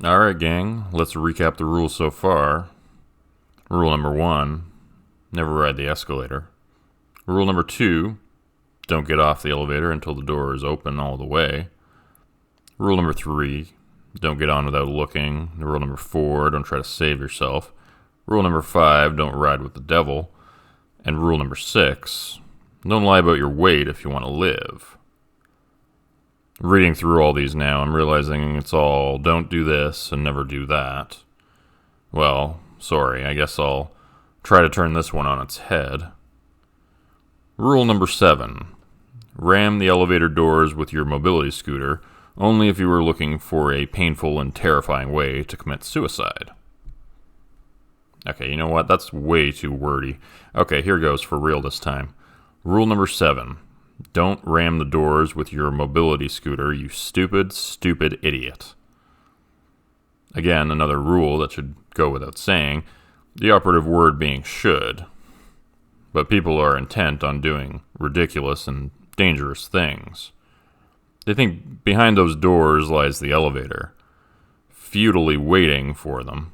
Alright, gang, let's recap the rules so far. Rule number 1, never ride the escalator. Rule number 2, don't get off the elevator until the door is open all the way. Rule number 3, don't get on without looking. Rule number 4, don't try to save yourself. Rule number 5, don't ride with the devil. And rule number 6, don't lie about your weight if you want to live. Reading through all these now, I'm realizing it's all don't do this and never do that. Well, sorry, I guess I'll try to turn this one on its head. Rule number 7, ram the elevator doors with your mobility scooter only if you were looking for a painful and terrifying way to commit suicide. Okay, you know what? That's way too wordy. Okay, here goes for real this time. Rule number 7. Don't ram the doors with your mobility scooter, you stupid, stupid idiot. Again, another rule that should go without saying, the operative word being should. But people are intent on doing ridiculous and dangerous things. They think behind those doors lies the elevator, futilely waiting for them.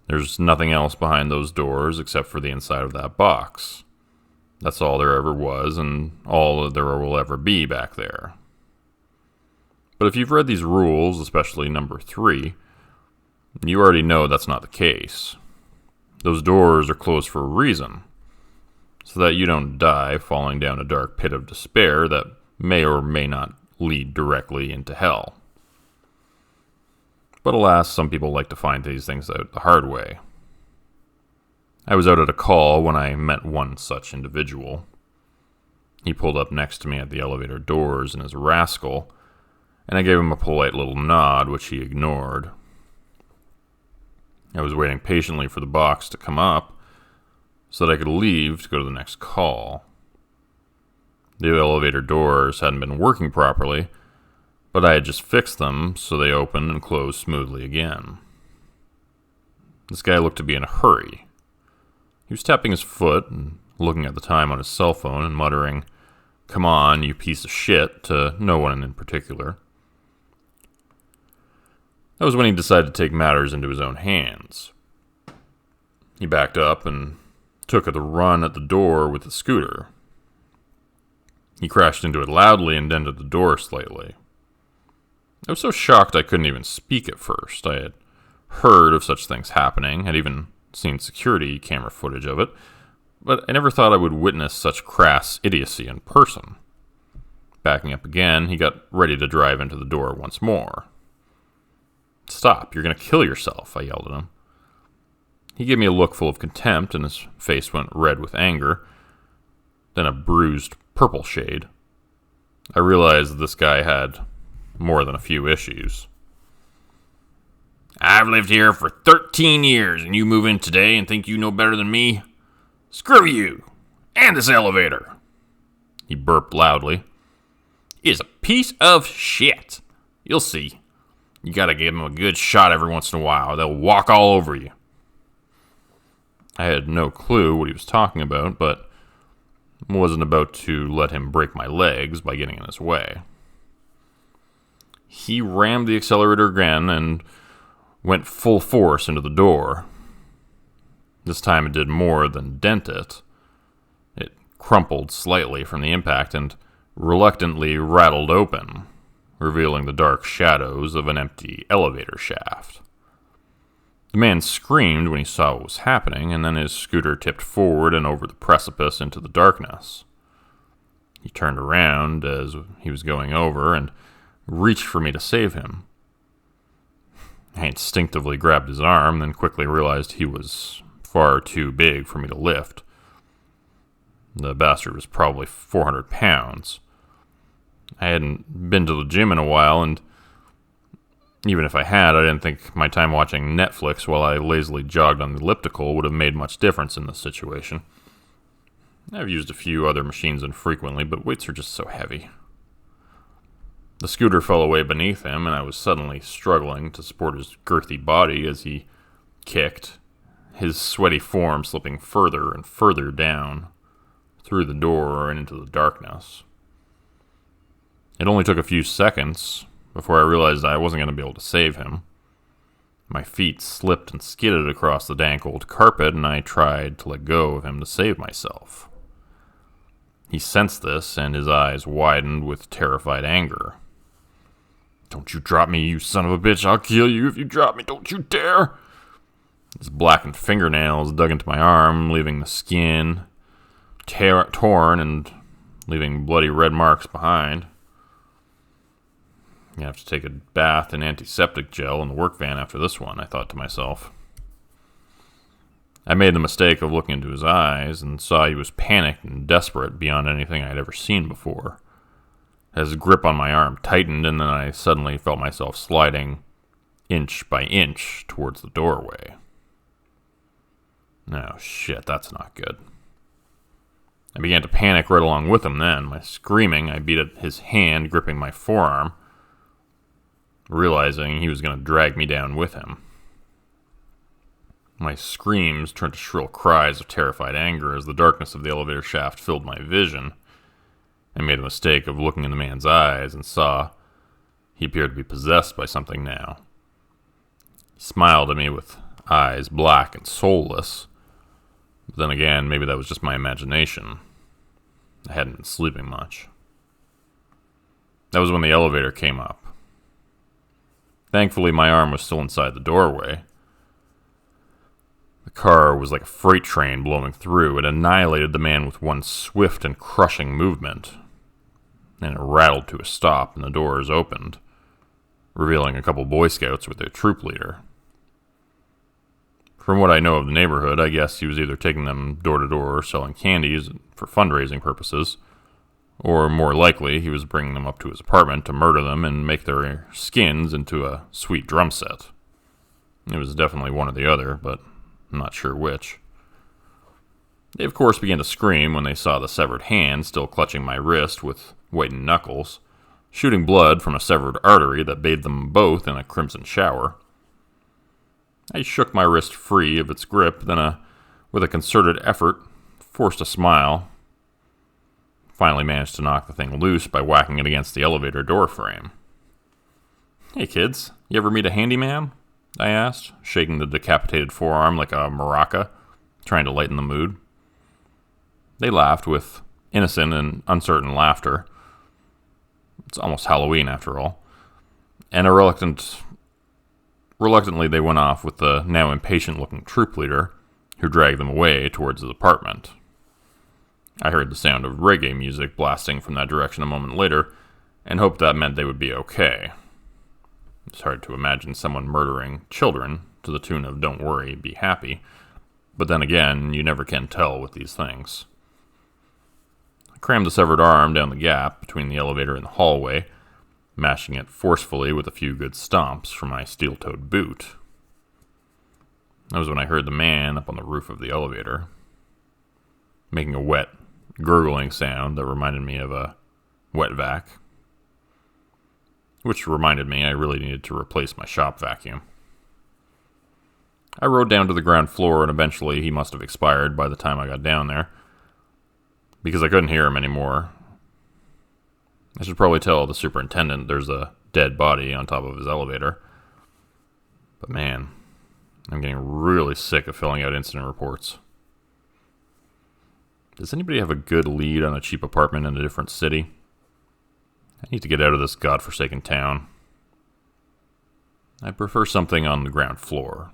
There's nothing else behind those doors except for the inside of that box. That's all there ever was, and all there will ever be back there. But if you've read these rules, especially number 3, you already know that's not the case. Those doors are closed for a reason, so that you don't die falling down a dark pit of despair that may or may not lead directly into hell. But alas, some people like to find these things out the hard way. I was out at a call when I met one such individual. He pulled up next to me at the elevator doors in his rascal, and I gave him a polite little nod, which he ignored. I was waiting patiently for the box to come up so that I could leave to go to the next call. The elevator doors hadn't been working properly, but I had just fixed them so they opened and closed smoothly again. This guy looked to be in a hurry. He was tapping his foot and looking at the time on his cell phone and muttering, "Come on, you piece of shit," to no one in particular. That was when he decided to take matters into his own hands. He backed up and took a run at the door with the scooter. He crashed into it loudly and dented the door slightly. I was so shocked I couldn't even speak at first. I had heard of such things happening, had even seen security camera footage of it, but I never thought I would witness such crass idiocy in person. Backing up again, he got ready to drive into the door once more. "Stop, you're going to kill yourself," I yelled at him. He gave me a look full of contempt, and his face went red with anger, then a bruised purple shade. I realized that this guy had more than a few issues. "I've lived here for 13 years, and you move in today and think you know better than me? Screw you! And this elevator!" He burped loudly. "It is a piece of shit. You'll see. You gotta give them a good shot every once in a while. They'll walk all over you." I had no clue what he was talking about, but wasn't about to let him break my legs by getting in his way. He rammed the accelerator again and went full force into the door. This time it did more than dent it. It crumpled slightly from the impact and reluctantly rattled open, revealing the dark shadows of an empty elevator shaft. The man screamed when he saw what was happening, and then his scooter tipped forward and over the precipice into the darkness. He turned around as he was going over and reached for me to save him. I instinctively grabbed his arm, then quickly realized he was far too big for me to lift. The bastard was probably 400 pounds. I hadn't been to the gym in a while, and even if I had, I didn't think my time watching Netflix while I lazily jogged on the elliptical would have made much difference in this situation. I've used a few other machines infrequently, but weights are just so heavy. The scooter fell away beneath him, and I was suddenly struggling to support his girthy body as he kicked, his sweaty form slipping further and further down, through the door and into the darkness. It only took a few seconds before I realized I wasn't going to be able to save him. My feet slipped and skidded across the dank old carpet, and I tried to let go of him to save myself. He sensed this, and his eyes widened with terrified anger. "Don't you drop me, you son of a bitch! I'll kill you if you drop me! Don't you dare!" His blackened fingernails dug into my arm, leaving the skin torn and leaving bloody red marks behind. "You have to take a bath in antiseptic gel in the work van after this one," I thought to myself. I made the mistake of looking into his eyes and saw he was panicked and desperate beyond anything I had ever seen before. His grip on my arm tightened, and then I suddenly felt myself sliding inch by inch towards the doorway. Oh, shit, that's not good. I began to panic right along with him then. My screaming, I beat at his hand gripping my forearm, realizing he was going to drag me down with him. My screams turned to shrill cries of terrified anger as the darkness of the elevator shaft filled my vision. I made a mistake of looking in the man's eyes and saw he appeared to be possessed by something now. He smiled at me with eyes black and soulless. But then again, maybe that was just my imagination. I hadn't been sleeping much. That was when the elevator came up. Thankfully, my arm was still inside the doorway. The car was like a freight train blowing through. It annihilated the man with one swift and crushing movement. And it rattled to a stop, and the doors opened, revealing a couple Boy Scouts with their troop leader. From what I know of the neighborhood, I guess he was either taking them door to door selling candies for fundraising purposes, or more likely he was bringing them up to his apartment to murder them and make their skins into a sweet drum set. It was definitely one or the other, but I'm not sure which. They, of course, began to scream when they saw the severed hand still clutching my wrist with whitened knuckles, shooting blood from a severed artery that bathed them both in a crimson shower. I shook my wrist free of its grip, then with a concerted effort, forced a smile. Finally managed to knock the thing loose by whacking it against the elevator door frame. "Hey kids, you ever meet a handyman?" I asked, shaking the decapitated forearm like a maraca, trying to lighten the mood. They laughed with innocent and uncertain laughter. It's almost Halloween after all. And reluctantly they went off with the now impatient-looking troop leader, who dragged them away towards his apartment. I heard the sound of reggae music blasting from that direction a moment later, and hoped that meant they would be okay. It's hard to imagine someone murdering children to the tune of "Don't worry, be happy," but then again, you never can tell with these things. I crammed the severed arm down the gap between the elevator and the hallway, mashing it forcefully with a few good stomps from my steel-toed boot. That was when I heard the man up on the roof of the elevator, making a wet, gurgling sound that reminded me of a wet vac. Which reminded me I really needed to replace my shop vacuum. I rode down to the ground floor, and eventually he must have expired by the time I got down there, because I couldn't hear him anymore. I should probably tell the superintendent there's a dead body on top of his elevator. But man, I'm getting really sick of filling out incident reports. Does anybody have a good lead on a cheap apartment in a different city? I need to get out of this godforsaken town. I prefer something on the ground floor,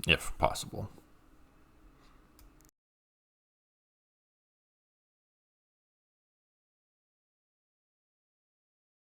if possible.